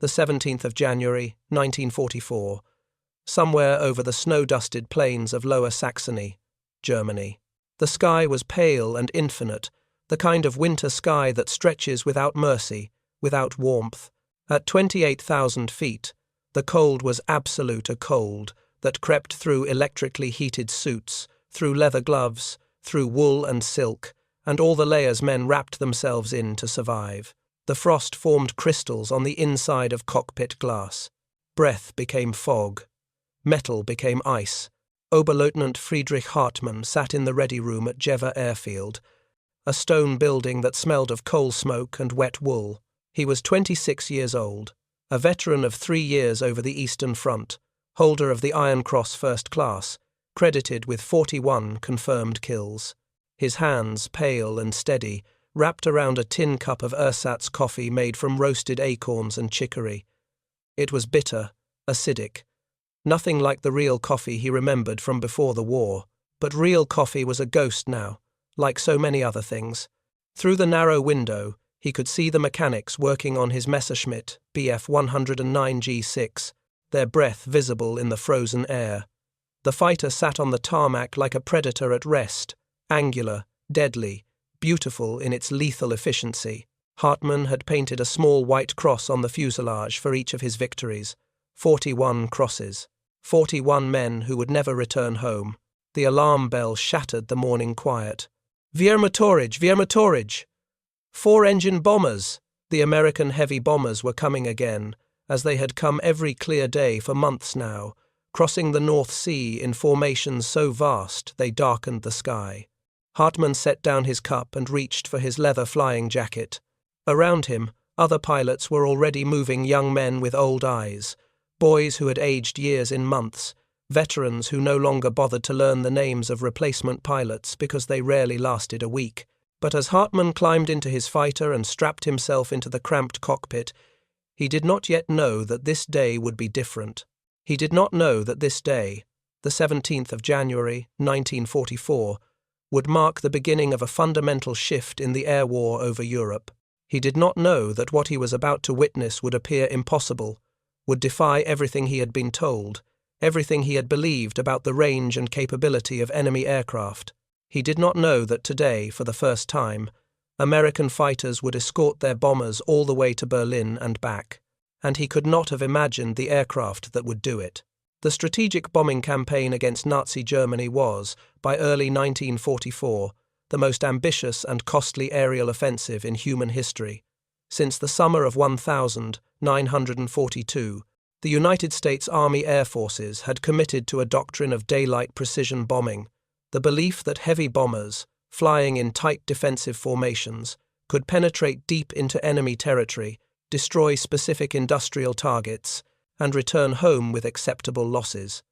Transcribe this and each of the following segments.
the 17th of January, 1944, somewhere over the snow-dusted plains of Lower Saxony, Germany. The sky was pale and infinite, the kind of winter sky that stretches without mercy, without warmth. At 28,000 feet, the cold was absolute, a cold that crept through electrically heated suits, through leather gloves, through wool and silk, and all the layers men wrapped themselves in to survive. The frost formed crystals on the inside of cockpit glass. Breath became fog. Metal became ice. Oberleutnant Friedrich Hartmann sat in the ready room at Jever Airfield, a stone building that smelled of coal smoke and wet wool. He was 26 years old, a veteran of 3 years over the Eastern Front, holder of the Iron Cross First Class, credited with 41 confirmed kills. His hands, pale and steady, wrapped around a tin cup of ersatz coffee made from roasted acorns and chicory. It was bitter, acidic. Nothing like the real coffee he remembered from before the war, but real coffee was a ghost now, like so many other things. Through the narrow window, he could see the mechanics working on his Messerschmitt Bf 109 G6, their breath visible in the frozen air. The fighter sat on the tarmac like a predator at rest, angular, deadly, beautiful in its lethal efficiency. Hartmann had painted a small white cross on the fuselage for each of his victories. 41 crosses. 41 men who would never return home. The alarm bell shattered the morning quiet. Viermotorage! 4-engine bombers! The American heavy bombers were coming again, as they had come every clear day for months now, crossing the North Sea in formations so vast they darkened the sky. Hartmann set down his cup and reached for his leather flying jacket. Around him, other pilots were already moving, young men with old eyes, boys who had aged years in months, veterans who no longer bothered to learn the names of replacement pilots because they rarely lasted a week. But as Hartmann climbed into his fighter and strapped himself into the cramped cockpit, he did not yet know that this day would be different. He did not know that this day, the 17th of January, 1944, would mark the beginning of a fundamental shift in the air war over Europe. He did not know that what he was about to witness would appear impossible, would defy everything he had been told, everything he had believed about the range and capability of enemy aircraft. He did not know that today, for the first time, American fighters would escort their bombers all the way to Berlin and back, and he could not have imagined the aircraft that would do it. The strategic bombing campaign against Nazi Germany was, by early 1944, the most ambitious and costly aerial offensive in human history. Since the summer of 1942, the United States Army Air Forces had committed to a doctrine of daylight precision bombing, the belief that heavy bombers, flying in tight defensive formations, could penetrate deep into enemy territory, destroy specific industrial targets, and return home with acceptable losses.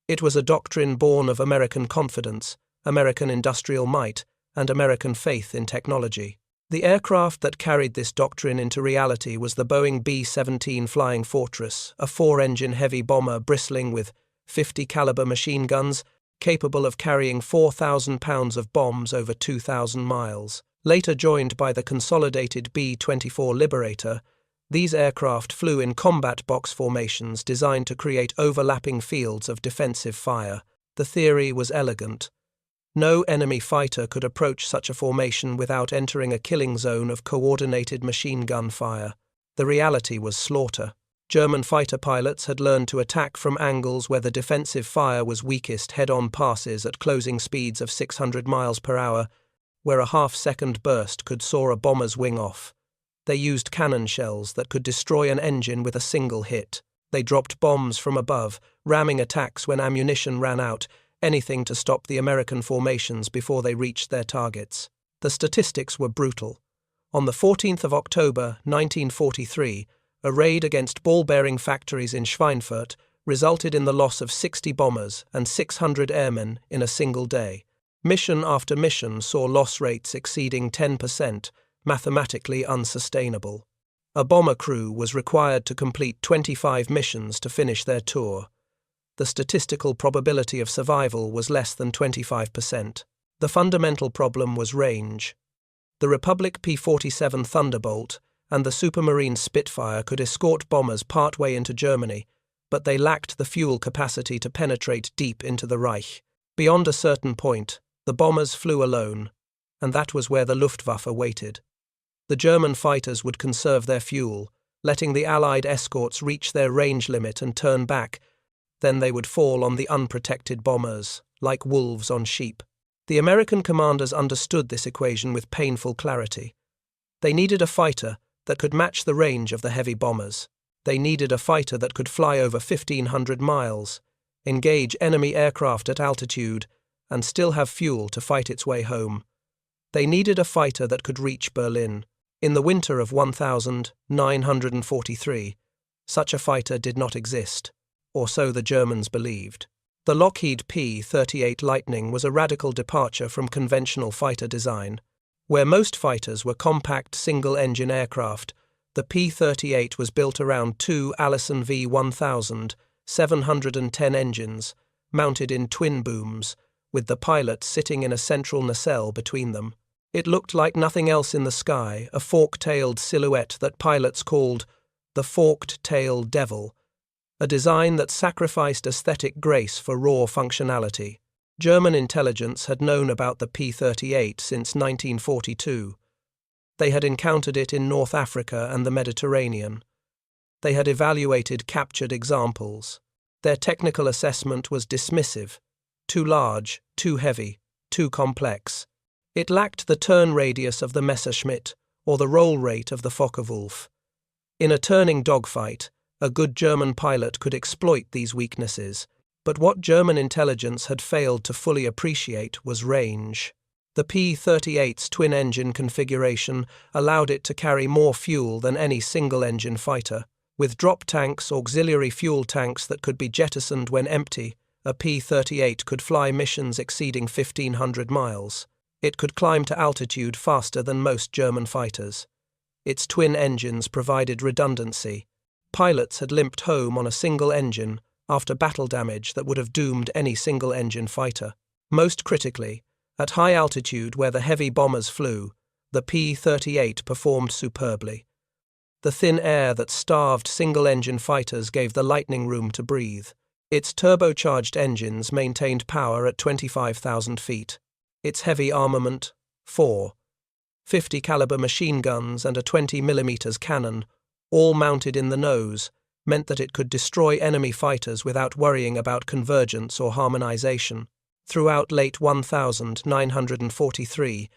It was a doctrine born of American confidence, American industrial might, and American faith in technology. The aircraft that carried this doctrine into reality was the Boeing B-17 Flying Fortress, a 4-engine heavy bomber bristling with 50 caliber machine guns, capable of carrying 4,000 pounds of bombs over 2,000 miles. Later joined by the consolidated B-24 Liberator, these aircraft flew in combat box formations designed to create overlapping fields of defensive fire. The theory was elegant. No enemy fighter could approach such a formation without entering a killing zone of coordinated machine gun fire. The reality was slaughter. German fighter pilots had learned to attack from angles where the defensive fire was weakest, head-on passes at closing speeds of 600 miles per hour, where a half-second burst could saw a bomber's wing off. They used cannon shells that could destroy an engine with a single hit. They dropped bombs from above, ramming attacks when ammunition ran out, anything to stop the American formations before they reached their targets. The statistics were brutal. On the 14th of October, 1943, a raid against ball-bearing factories in Schweinfurt resulted in the loss of 60 bombers and 600 airmen in a single day. Mission after mission saw loss rates exceeding 10%, mathematically unsustainable. A bomber crew was required to complete 25 missions to finish their tour. The statistical probability of survival was less than 25%. The fundamental problem was range. The Republic P-47 Thunderbolt, and the Supermarine Spitfire could escort bombers partway into Germany, but they lacked the fuel capacity to penetrate deep into the Reich. Beyond a certain point, the bombers flew alone, and that was where the Luftwaffe waited. The German fighters would conserve their fuel, letting the Allied escorts reach their range limit and turn back. Then they would fall on the unprotected bombers, like wolves on sheep. The American commanders understood this equation with painful clarity. They needed a fighter that could match the range of the heavy bombers. They needed a fighter that could fly over 1,500 miles, engage enemy aircraft at altitude, and still have fuel to fight its way home. They needed a fighter that could reach Berlin. In the winter of 1943, such a fighter did not exist, or so the Germans believed. The Lockheed P-38 Lightning was a radical departure from conventional fighter design. Where most fighters were compact single-engine aircraft, the P-38 was built around two Allison V1000 710 engines, mounted in twin booms, with the pilot sitting in a central nacelle between them. It looked like nothing else in the sky, a fork-tailed silhouette that pilots called the forked-tail devil, a design that sacrificed aesthetic grace for raw functionality. German intelligence had known about the P-38 since 1942. They had encountered it in North Africa and the Mediterranean. They had evaluated captured examples. Their technical assessment was dismissive. Too large, too heavy, too complex. It lacked the turn radius of the Messerschmitt or the roll rate of the Focke-Wulf. In a turning dogfight, a good German pilot could exploit these weaknesses, but what German intelligence had failed to fully appreciate was range. The P-38's twin-engine configuration allowed it to carry more fuel than any single-engine fighter. With drop tanks, auxiliary fuel tanks that could be jettisoned when empty, a P-38 could fly missions exceeding 1,500 miles. It could climb to altitude faster than most German fighters. Its twin engines provided redundancy. Pilots had limped home on a single engine after battle damage that would have doomed any single-engine fighter. Most critically, at high altitude where the heavy bombers flew, the P-38 performed superbly. The thin air that starved single-engine fighters gave the Lightning room to breathe. Its turbocharged engines maintained power at 25,000 feet. Its heavy armament, 4 50 caliber machine guns and a 20 mm cannon, all mounted in the nose, meant that it could destroy enemy fighters without worrying about convergence or harmonization. Throughout late 1943,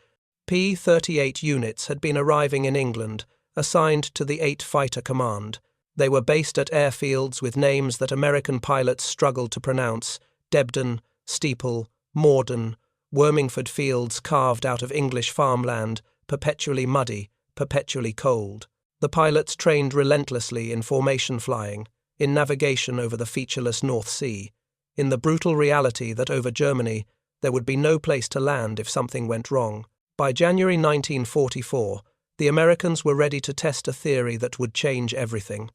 P-38 units had been arriving in England, assigned to the 8 Fighter Command. They were based at airfields with names that American pilots struggled to pronounce: Debden, Steeple, Morden, Wormingford fields carved out of English farmland, perpetually muddy, perpetually cold. The pilots trained relentlessly in formation flying, in navigation over the featureless North Sea, in the brutal reality that over Germany there would be no place to land if something went wrong. By January 1944, the Americans were ready to test a theory that would change everything.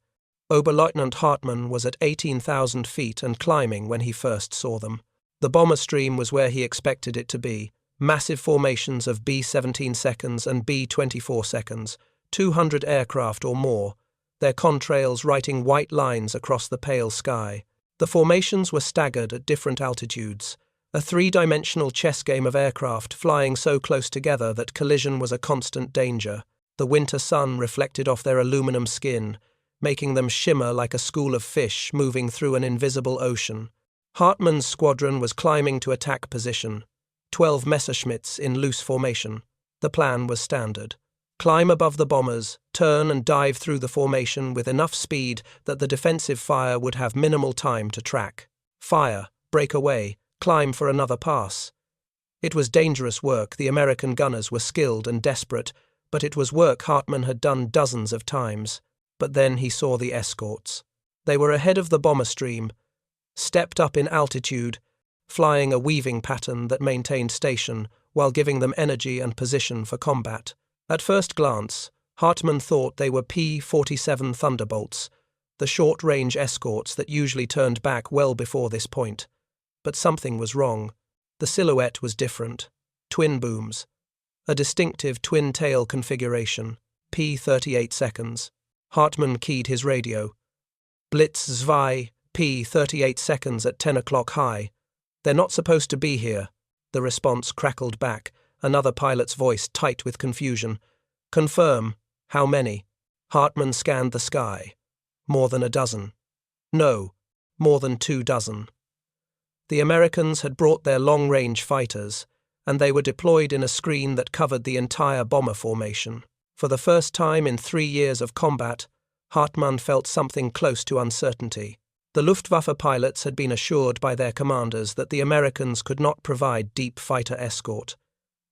Oberleutnant Hartmann was at 18,000 feet and climbing when he first saw them. The bomber stream was where he expected it to be, massive formations of B-17 seconds and B-24 seconds, 200 aircraft or more, their contrails writing white lines across the pale sky. The formations were staggered at different altitudes, a three-dimensional chess game of aircraft flying so close together that collision was a constant danger. The winter sun reflected off their aluminum skin, making them shimmer like a school of fish moving through an invisible ocean. Hartmann's squadron was climbing to attack position, 12 Messerschmitts in loose formation. The plan was standard. Climb above the bombers, turn and dive through the formation with enough speed that the defensive fire would have minimal time to track. Fire, break away, climb for another pass. It was dangerous work. The American gunners were skilled and desperate, but it was work Hartmann had done dozens of times. But then he saw the escorts. They were ahead of the bomber stream, stepped up in altitude, flying a weaving pattern that maintained station while giving them energy and position for combat. At first glance, Hartmann thought they were P-47 Thunderbolts, the short-range escorts that usually turned back well before this point. But something was wrong. The silhouette was different. Twin booms. A distinctive twin-tail configuration. P-38 seconds. Hartmann keyed his radio. Blitz 2, P-38 seconds at 10 o'clock high. They're not supposed to be here. The response crackled back, another pilot's voice tight with confusion. Confirm. How many? Hartmann scanned the sky. More than a dozen. No, more than 24. The Americans had brought their long-range fighters, and they were deployed in a screen that covered the entire bomber formation. For the first time in 3 years of combat, Hartmann felt something close to uncertainty. The Luftwaffe pilots had been assured by their commanders that the Americans could not provide deep fighter escort.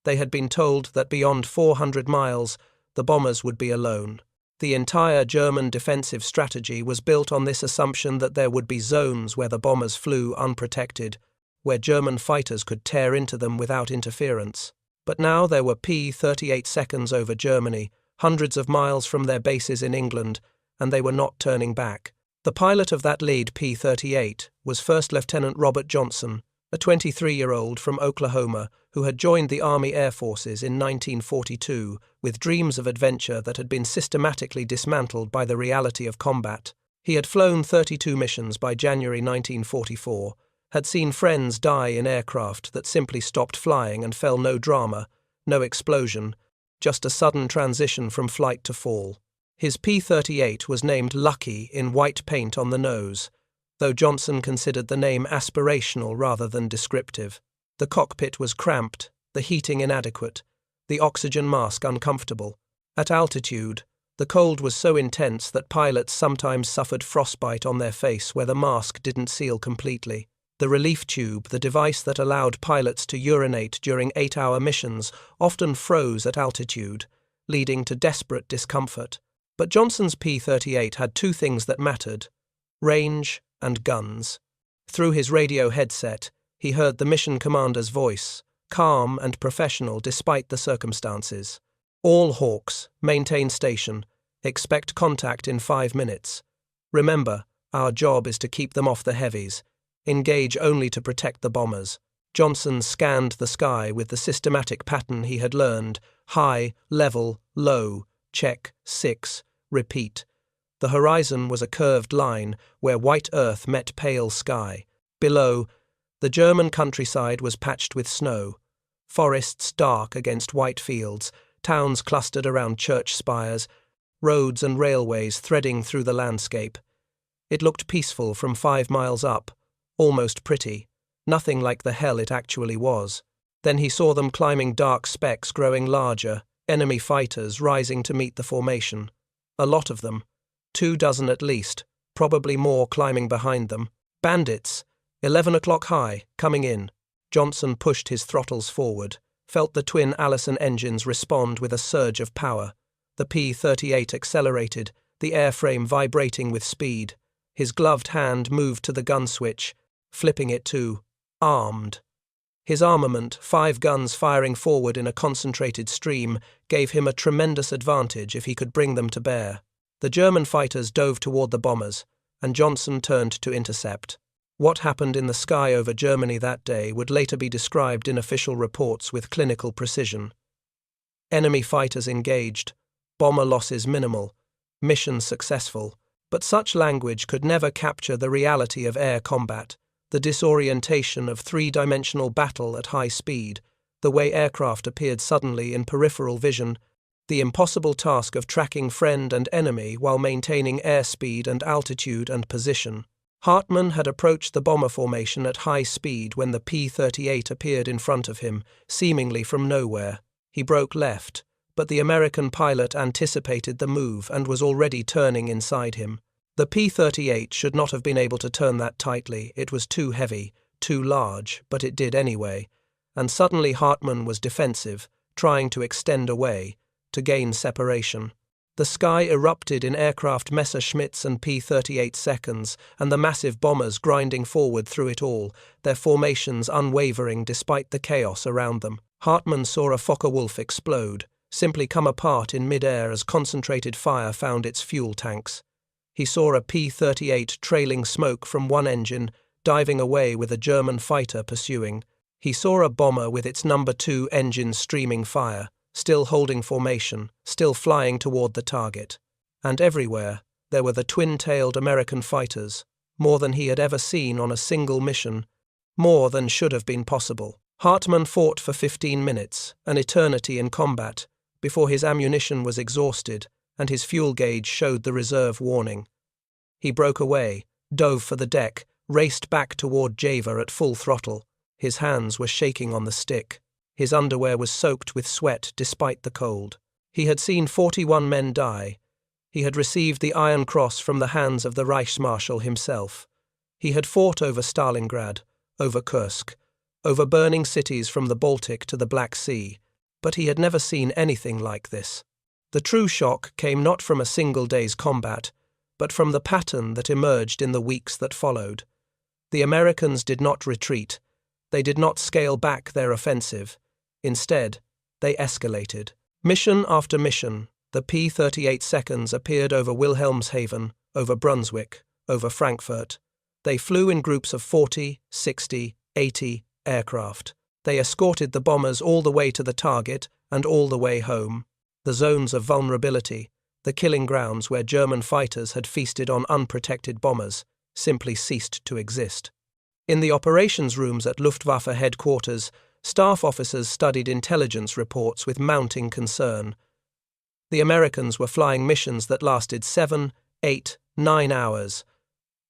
They had been told that beyond 400 miles, the bombers would be alone. The entire German defensive strategy was built on this assumption that there would be zones where the bombers flew unprotected, where German fighters could tear into them without interference. But now there were P-38 seconds over Germany, hundreds of miles from their bases in England, and they were not turning back. The pilot of that lead P-38 was First Lieutenant Robert Johnson, a 23-year-old from Oklahoma who had joined the Army Air Forces in 1942 with dreams of adventure that had been systematically dismantled by the reality of combat. He had flown 32 missions by January 1944, had seen friends die in aircraft that simply stopped flying and fell no drama, no explosion, just a sudden transition from flight to fall. His P-38 was named Lucky in white paint on the nose, though Johnson considered the name aspirational rather than descriptive. The cockpit was cramped, the heating inadequate, the oxygen mask uncomfortable. At altitude, the cold was so intense that pilots sometimes suffered frostbite on their face where the mask didn't seal completely. The relief tube, the device that allowed pilots to urinate during 8-hour missions, often froze at altitude, leading to desperate discomfort. But Johnson's P-38 had two things that mattered: range and guns. Through his radio headset, he heard the mission commander's voice, calm and professional despite the circumstances. All Hawks, maintain station. Expect contact in 5 minutes. Remember, our job is to keep them off the heavies. Engage only to protect the bombers. Johnson scanned the sky with the systematic pattern he had learned: high, level, low, check, 6, repeat. The horizon was a curved line where white earth met pale sky. Below, the German countryside was patched with snow. Forests dark against white fields, towns clustered around church spires, roads and railways threading through the landscape. It looked peaceful from 5 miles up, almost pretty, nothing like the hell it actually was. Then he saw them climbing, dark specks growing larger, enemy fighters rising to meet the formation. A lot of them, 24 at least, probably more climbing behind them. Bandits, 11 o'clock high, coming in. Johnson pushed his throttles forward, felt the twin Allison engines respond with a surge of power. The P-38 accelerated, the airframe vibrating with speed. His gloved hand moved to the gun switch, flipping it to armed. His armament, 5 guns firing forward in a concentrated stream, gave him a tremendous advantage if he could bring them to bear. The German fighters dove toward the bombers, and Johnson turned to intercept. What happened in the sky over Germany that day would later be described in official reports with clinical precision. Enemy fighters engaged, bomber losses minimal, mission successful. But such language could never capture the reality of air combat, the disorientation of 3-dimensional battle at high speed, the way aircraft appeared suddenly in peripheral vision, the impossible task of tracking friend and enemy while maintaining airspeed and altitude and position. Hartmann had approached the bomber formation at high speed when the P-38 appeared in front of him, seemingly from nowhere. He broke left, but the American pilot anticipated the move and was already turning inside him. The P-38 should not have been able to turn that tightly. It was too heavy, too large, but it did anyway. And suddenly Hartmann was defensive, trying to extend away, to gain separation. The sky erupted in aircraft Messerschmitts and P-38 seconds, and the massive bombers grinding forward through it all, their formations unwavering despite the chaos around them. Hartmann saw a Focke-Wulf explode, simply come apart in mid-air as concentrated fire found its fuel tanks. He saw a P-38 trailing smoke from one engine, diving away with a German fighter pursuing. He saw a bomber with its number 2 engine streaming fire. still holding formation, still flying toward the target. And everywhere, there were the twin-tailed American fighters, more than he had ever seen on a single mission, more than should have been possible. Hartmann fought for 15 minutes, an eternity in combat, before his ammunition was exhausted and his fuel gauge showed the reserve warning. He broke away, dove for the deck, raced back toward Java at full throttle. His hands were shaking on the stick. His underwear was soaked with sweat despite the cold. He had seen 41 men die. He had received the Iron Cross from the hands of the Reichsmarschall himself. He had fought over Stalingrad, over Kursk, over burning cities from the Baltic to the Black Sea, but he had never seen anything like this. The true shock came not from a single day's combat, but from the pattern that emerged in the weeks that followed. The Americans did not retreat. They did not scale back their offensive. Instead, they escalated. Mission after mission, the P-38 seconds appeared over Wilhelmshaven, over Brunswick, over Frankfurt. They flew in groups of 40, 60, 80 aircraft. They escorted the bombers all the way to the target and all the way home. The zones of vulnerability, the killing grounds where German fighters had feasted on unprotected bombers, simply ceased to exist. In the operations rooms at Luftwaffe headquarters, staff officers studied intelligence reports with mounting concern. The Americans were flying missions that lasted 7, 8, 9 hours.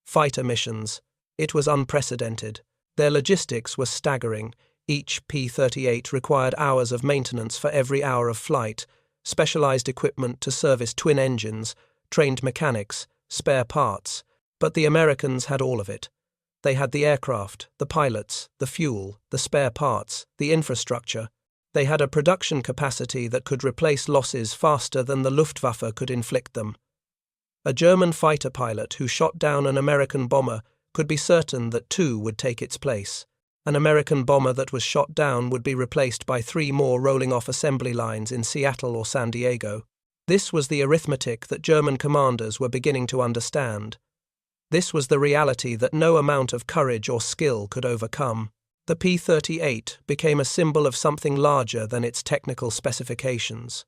Fighter missions. It was unprecedented. Their logistics were staggering. Each P-38 required hours of maintenance for every hour of flight, specialized equipment to service twin engines, trained mechanics, spare parts. But the Americans had all of it. They had the aircraft, the pilots, the fuel, the spare parts, the infrastructure. They had a production capacity that could replace losses faster than the Luftwaffe could inflict them. A German fighter pilot who shot down an American bomber could be certain that 2 would take its place. An American bomber that was shot down would be replaced by 3 more rolling off assembly lines in Seattle or San Diego. This was the arithmetic that German commanders were beginning to understand. This was the reality that no amount of courage or skill could overcome. The P-38 became a symbol of something larger than its technical specifications.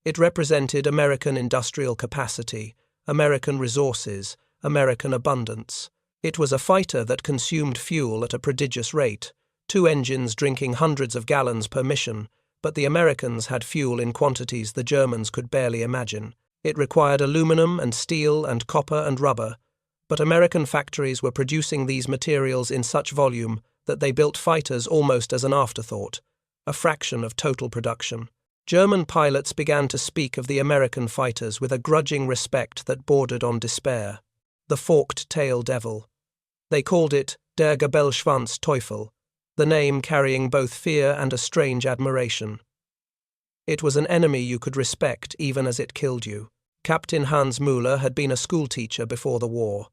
It represented American industrial capacity, American resources, American abundance. It was a fighter that consumed fuel at a prodigious rate, 2 engines drinking hundreds of gallons per mission, but the Americans had fuel in quantities the Germans could barely imagine. It required aluminum and steel and copper and rubber, but American factories were producing these materials in such volume that they built fighters almost as an afterthought, a fraction of total production. German pilots began to speak of the American fighters with a grudging respect that bordered on despair. The forked-tail devil. They called it der Gebelschwanz Teufel, the name carrying both fear and a strange admiration. It was an enemy you could respect even as it killed you. Captain Hans Müller had been a schoolteacher before the war,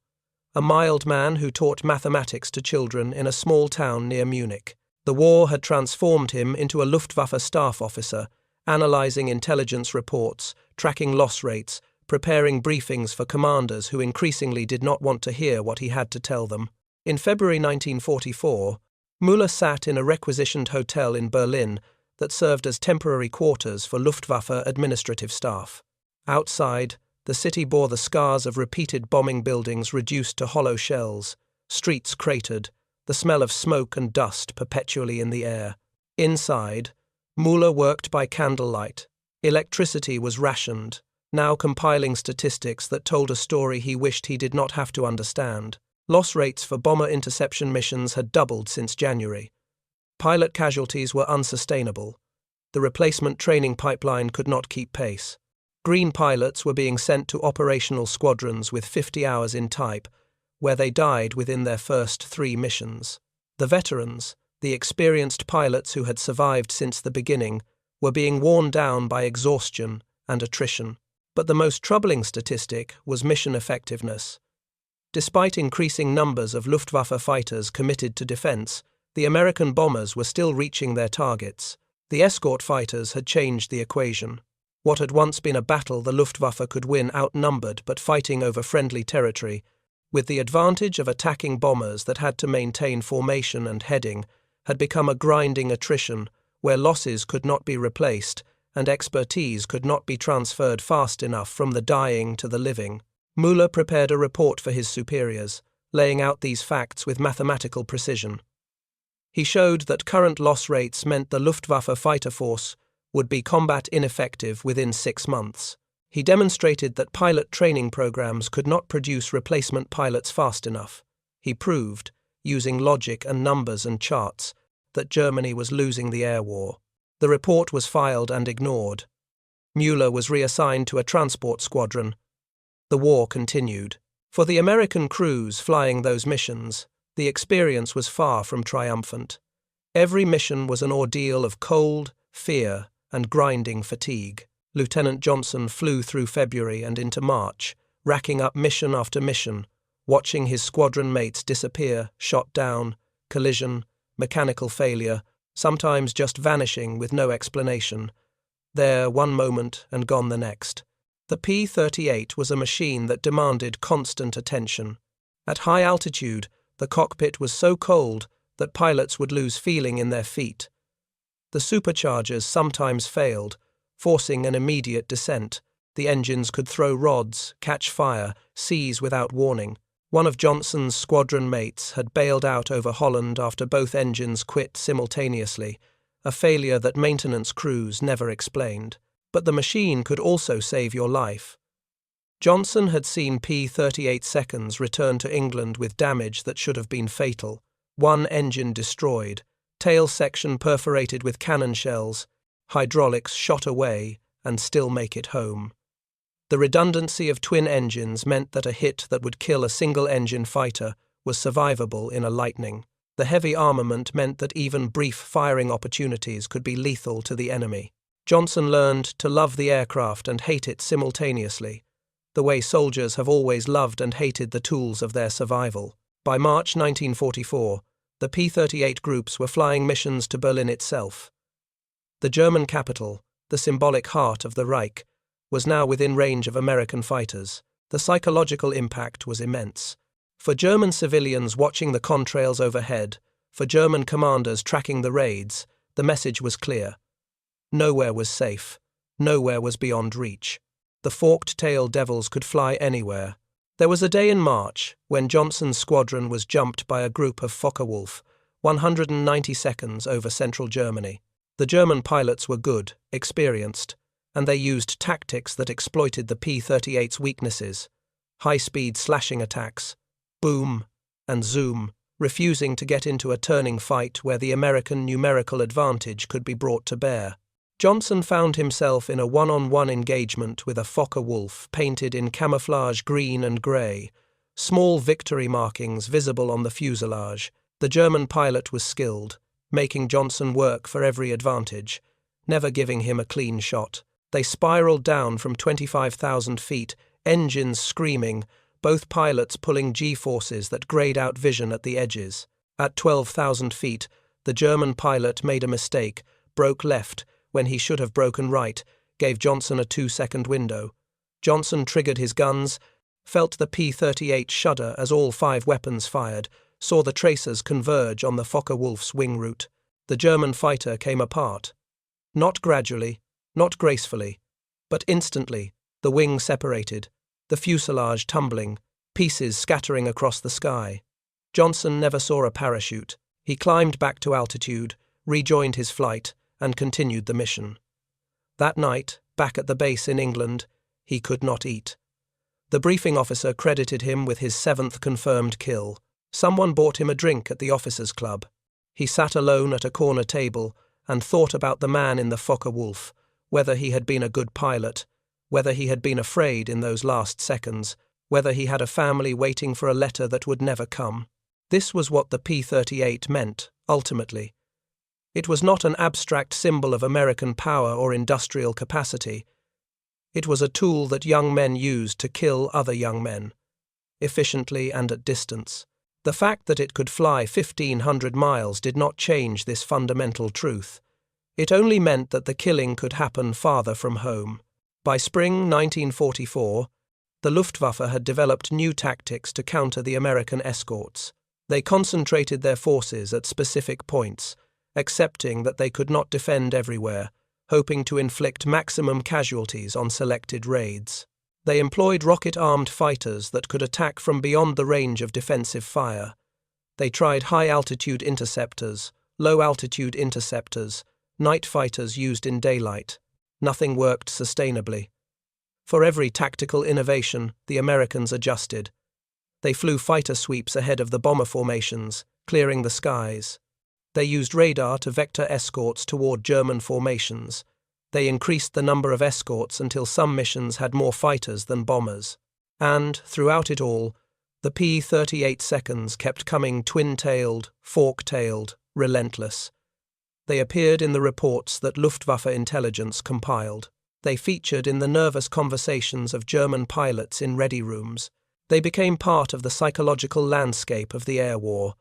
a mild man who taught mathematics to children in a small town near Munich. The war had transformed him into a Luftwaffe staff officer, analyzing intelligence reports, tracking loss rates, preparing briefings for commanders who increasingly did not want to hear what he had to tell them. In February 1944, Müller sat in a requisitioned hotel in Berlin that served as temporary quarters for Luftwaffe administrative staff. Outside, the city bore the scars of repeated bombing, buildings reduced to hollow shells, streets cratered, the smell of smoke and dust perpetually in the air. Inside, Müller worked by candlelight. Electricity was rationed, now compiling statistics that told a story he wished he did not have to understand. Loss rates for bomber interception missions had doubled since January. Pilot casualties were unsustainable. The replacement training pipeline could not keep pace. Green pilots were being sent to operational squadrons with 50 hours in type, where they died within their first 3 missions. The veterans, the experienced pilots who had survived since the beginning, were being worn down by exhaustion and attrition. But the most troubling statistic was mission effectiveness. Despite increasing numbers of Luftwaffe fighters committed to defense, the American bombers were still reaching their targets. The Escort fighters had changed the equation. What had once been a battle the Luftwaffe could win outnumbered but fighting over friendly territory, with the advantage of attacking bombers that had to maintain formation and heading, had become a grinding attrition where losses could not be replaced and expertise could not be transferred fast enough from the dying to the living. Müller prepared a report for his superiors, laying out these facts with mathematical precision. He showed that current loss rates meant the Luftwaffe fighter force would be combat ineffective within 6 months. He demonstrated that pilot training programs could not produce replacement pilots fast enough. He proved, using logic and numbers and charts, that Germany was losing the air war. The report was filed and ignored. Müller was reassigned to a transport squadron. The war continued. For the American crews flying those missions, the experience was far from triumphant. Every mission was an ordeal of cold, fear, and grinding fatigue. Lieutenant Johnson flew through February and into March, racking up mission after mission, watching his squadron mates disappear, shot down, collision, mechanical failure, sometimes just vanishing with no explanation. There one moment and gone the next. The P-38 was a machine that demanded constant attention. At high altitude, the cockpit was so cold that pilots would lose feeling in their feet. The superchargers sometimes failed, forcing an immediate descent. The engines could throw rods, catch fire, seize without warning. One of Johnson's squadron mates had bailed out over Holland after both engines quit simultaneously, a failure that maintenance crews never explained. But the machine could also save your life. Johnson had seen P-38 seconds return to England with damage that should have been fatal. One engine destroyed, tail section perforated with cannon shells, hydraulics shot away, and still make it home. The redundancy of twin engines meant that a hit that would kill a single-engine fighter was survivable in a Lightning. The heavy armament meant that even brief firing opportunities could be lethal to the enemy. Johnson learned to love the aircraft and hate it simultaneously, the way soldiers have always loved and hated the tools of their survival. By March 1944, the P-38 groups were flying missions to Berlin itself. The German capital, the symbolic heart of the Reich, was now within range of American fighters. The psychological impact was immense. For German civilians watching the contrails overhead, for German commanders tracking the raids, the message was clear. Nowhere was safe. Nowhere was beyond reach. The forked-tailed devils could fly anywhere. There was a day in March when Johnson's squadron was jumped by a group of Focke-Wulf, 190 seconds over central Germany. The German pilots were good, experienced, and they used tactics that exploited the P-38's weaknesses: high-speed slashing attacks, boom and zoom, refusing to get into a turning fight where the American numerical advantage could be brought to bear. Johnson found himself in a one-on-one engagement with a Focke-Wulf painted in camouflage green and grey, small victory markings visible on the fuselage. The German pilot was skilled, making Johnson work for every advantage, never giving him a clean shot. They spiraled down from 25,000 feet, engines screaming, both pilots pulling G-forces that grayed out vision at the edges. At 12,000 feet, the German pilot made a mistake, broke left when he should have broken right, gave Johnson a 2-second window. Johnson triggered his guns, felt the P-38 shudder as all 5 weapons fired, saw the tracers converge on the Focke-Wulf's wing route. The German fighter came apart. Not gradually, not gracefully, but instantly. The wing separated, the fuselage tumbling, pieces scattering across the sky. Johnson never saw a parachute. He climbed back to altitude, rejoined his flight, and continued the mission. That night, back at the base in England, he could not eat. The briefing officer credited him with his 7th confirmed kill. Someone bought him a drink at the officers' club. He sat alone at a corner table and thought about the man in the Focke-Wulf, whether he had been a good pilot, whether he had been afraid in those last seconds, whether he had a family waiting for a letter that would never come. This was what the P-38 meant, ultimately. It was not an abstract symbol of American power or industrial capacity. It was a tool that young men used to kill other young men, efficiently and at distance. The fact that it could fly 1,500 miles did not change this fundamental truth. It only meant that the killing could happen farther from home. By spring 1944, the Luftwaffe had developed new tactics to counter the American escorts. They concentrated their forces at specific points, accepting that they could not defend everywhere, hoping to inflict maximum casualties on selected raids. They employed rocket-armed fighters that could attack from beyond the range of defensive fire. They tried high-altitude interceptors, low-altitude interceptors, night fighters used in daylight. Nothing worked sustainably. For every tactical innovation, the Americans adjusted. They flew fighter sweeps ahead of the bomber formations, clearing the skies. They used radar to vector escorts toward German formations. They increased the number of escorts until some missions had more fighters than bombers. And, throughout it all, the P-38 seconds kept coming twin-tailed, fork-tailed, relentless. They appeared in the reports that Luftwaffe intelligence compiled. They featured in the nervous conversations of German pilots in ready rooms. They became part of the psychological landscape of the air war,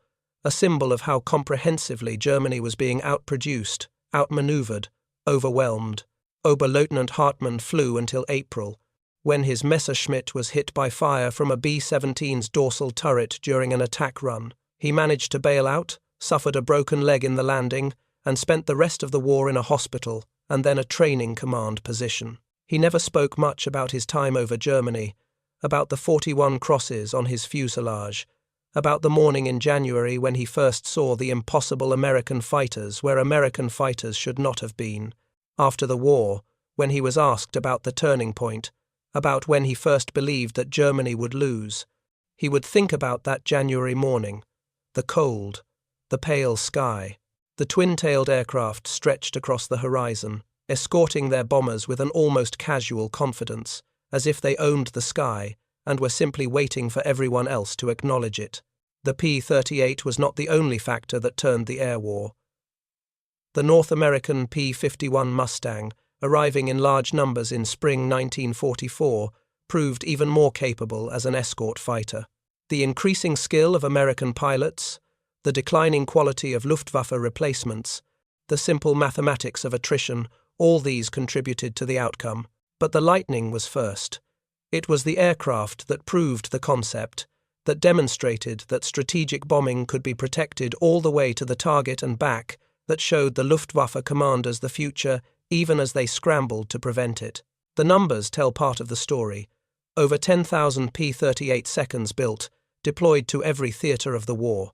a symbol of how comprehensively Germany was being outproduced, outmaneuvered, overwhelmed. Oberleutnant Hartmann flew until April, when his Messerschmitt was hit by fire from a B-17's dorsal turret during an attack run. He managed to bail out, suffered a broken leg in the landing, and spent the rest of the war in a hospital and then a training command position. He never spoke much about his time over Germany, about the 41 crosses on his fuselage, about the morning in January when he first saw the impossible American fighters where American fighters should not have been. After the war, when he was asked about the turning point, about when he first believed that Germany would lose, he would think about that January morning, the cold, the pale sky. The twin-tailed aircraft stretched across the horizon, escorting their bombers with an almost casual confidence, as if they owned the sky and were simply waiting for everyone else to acknowledge it. The P-38 was not the only factor that turned the air war. The North American P-51 Mustang, arriving in large numbers in spring 1944, proved even more capable as an escort fighter. The increasing skill of American pilots, the declining quality of Luftwaffe replacements, the simple mathematics of attrition, all these contributed to the outcome. But the Lightning was first. It was the aircraft that proved the concept, that demonstrated that strategic bombing could be protected all the way to the target and back, that showed the Luftwaffe commanders the future even as they scrambled to prevent it. The numbers tell part of the story. Over 10,000 P-38 seconds built, deployed to every theatre of the war.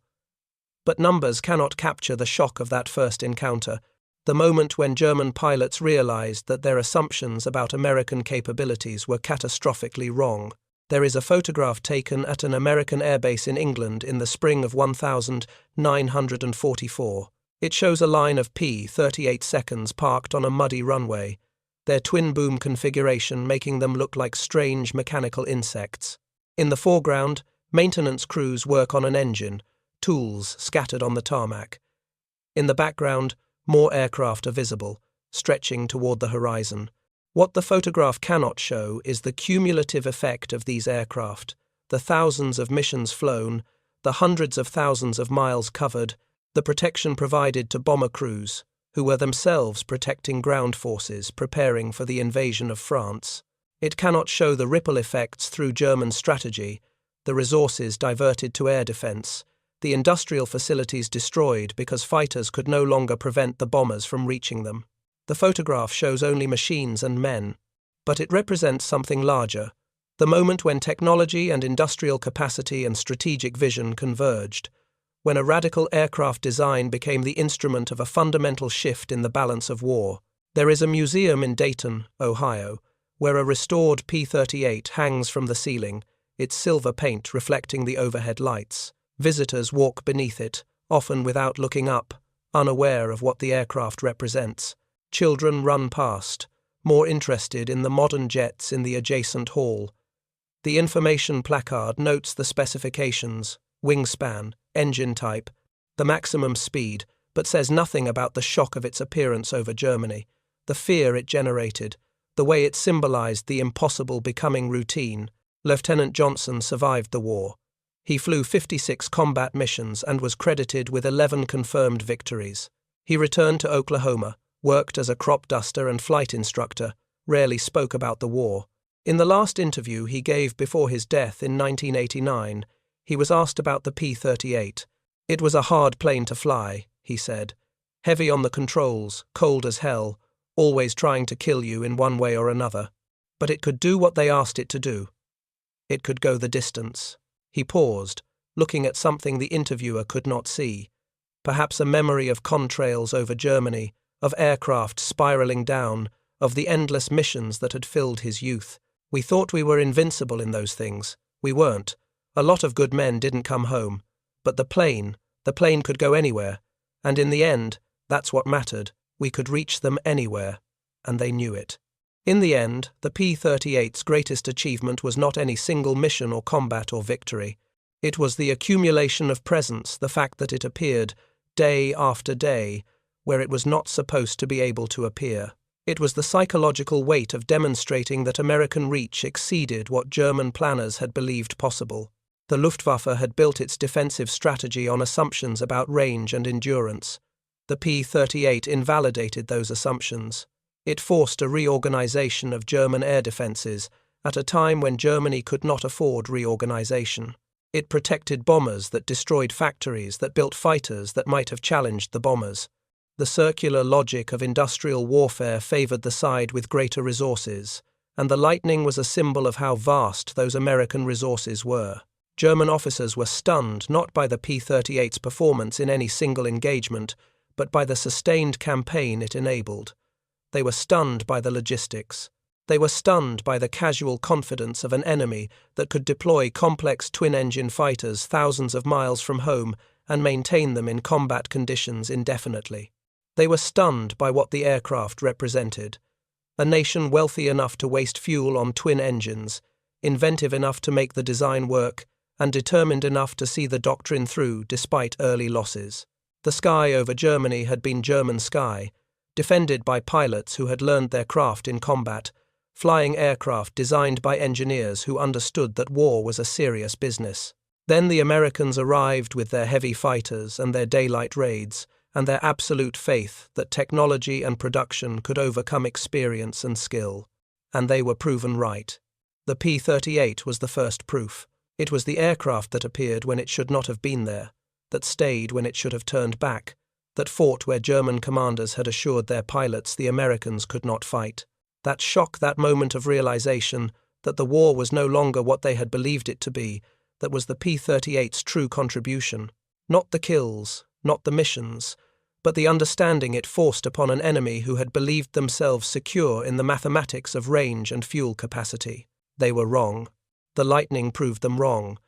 But numbers cannot capture the shock of that first encounter, the moment when German pilots realized that their assumptions about American capabilities were catastrophically wrong. There is a photograph taken at an American airbase in England in the spring of 1944. It shows a line of P-38 seconds parked on a muddy runway, their twin-boom configuration making them look like strange mechanical insects. In the foreground, maintenance crews work on an engine, tools scattered on the tarmac. In the background, more aircraft are visible, stretching toward the horizon. What the photograph cannot show is the cumulative effect of these aircraft, the thousands of missions flown, the hundreds of thousands of miles covered, the protection provided to bomber crews, who were themselves protecting ground forces preparing for the invasion of France. It cannot show the ripple effects through German strategy, the resources diverted to air defense, the industrial facilities destroyed because fighters could no longer prevent the bombers from reaching them. The photograph shows only machines and men, but it represents something larger, the moment when technology and industrial capacity and strategic vision converged, when a radical aircraft design became the instrument of a fundamental shift in the balance of war. There is a museum in Dayton, Ohio, where a restored P-38 hangs from the ceiling, its silver paint reflecting the overhead lights. Visitors walk beneath it, often without looking up, unaware of what the aircraft represents. Children run past, more interested in the modern jets in the adjacent hall. The information placard notes the specifications, wingspan, engine type, the maximum speed, but says nothing about the shock of its appearance over Germany, the fear it generated, the way it symbolized the impossible becoming routine. Lieutenant Johnson survived the war. He flew 56 combat missions and was credited with 11 confirmed victories. He returned to Oklahoma, worked as a crop duster and flight instructor, rarely spoke about the war. In the last interview he gave before his death in 1989, he was asked about the P-38. "It was a hard plane to fly," he said. "Heavy on the controls, cold as hell, always trying to kill you in one way or another. But it could do what they asked it to do. It could go the distance. He paused, looking at something the interviewer could not see. Perhaps a memory of contrails over Germany, of aircraft spiraling down, of the endless missions that had filled his youth. We thought we were invincible in those things. We weren't. A lot of good men didn't come home. But the plane could go anywhere. And in the end, that's what mattered. We could reach them anywhere. And they knew it. In the end, the P-38's greatest achievement was not any single mission or combat or victory. It was the accumulation of presence, the fact that it appeared, day after day, where it was not supposed to be able to appear. It was the psychological weight of demonstrating that American reach exceeded what German planners had believed possible. The Luftwaffe had built its defensive strategy on assumptions about range and endurance. The P-38 invalidated those assumptions. It forced a reorganization of German air defenses at a time when Germany could not afford reorganization. It protected bombers that destroyed factories, that built fighters that might have challenged the bombers. The circular logic of industrial warfare favored the side with greater resources, and the Lightning was a symbol of how vast those American resources were. German officers were stunned not by the P-38's performance in any single engagement, but by the sustained campaign it enabled. They were stunned by the logistics. They were stunned by the casual confidence of an enemy that could deploy complex twin-engine fighters thousands of miles from home and maintain them in combat conditions indefinitely. They were stunned by what the aircraft represented. A nation wealthy enough to waste fuel on twin engines, inventive enough to make the design work, and determined enough to see the doctrine through despite early losses. The sky over Germany had been German sky, defended by pilots who had learned their craft in combat, flying aircraft designed by engineers who understood that war was a serious business. Then the Americans arrived with their heavy fighters and their daylight raids, and their absolute faith that technology and production could overcome experience and skill. And they were proven right. The P-38 was the first proof. It was the aircraft that appeared when it should not have been there, that stayed when it should have turned back, that fought where German commanders had assured their pilots the Americans could not fight. That shock, that moment of realization that the war was no longer what they had believed it to be, that was the P-38's true contribution. Not the kills, not the missions, but the understanding it forced upon an enemy who had believed themselves secure in the mathematics of range and fuel capacity. They were wrong. The Lightning proved them wrong.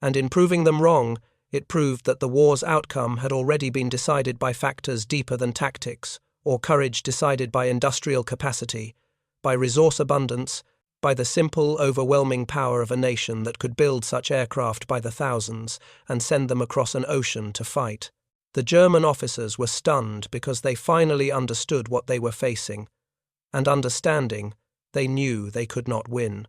And in proving them wrong, it proved that the war's outcome had already been decided by factors deeper than tactics, or courage decided by industrial capacity, by resource abundance, by the simple, overwhelming power of a nation that could build such aircraft by the thousands and send them across an ocean to fight. The German officers were stunned because they finally understood what they were facing, and understanding, they knew they could not win.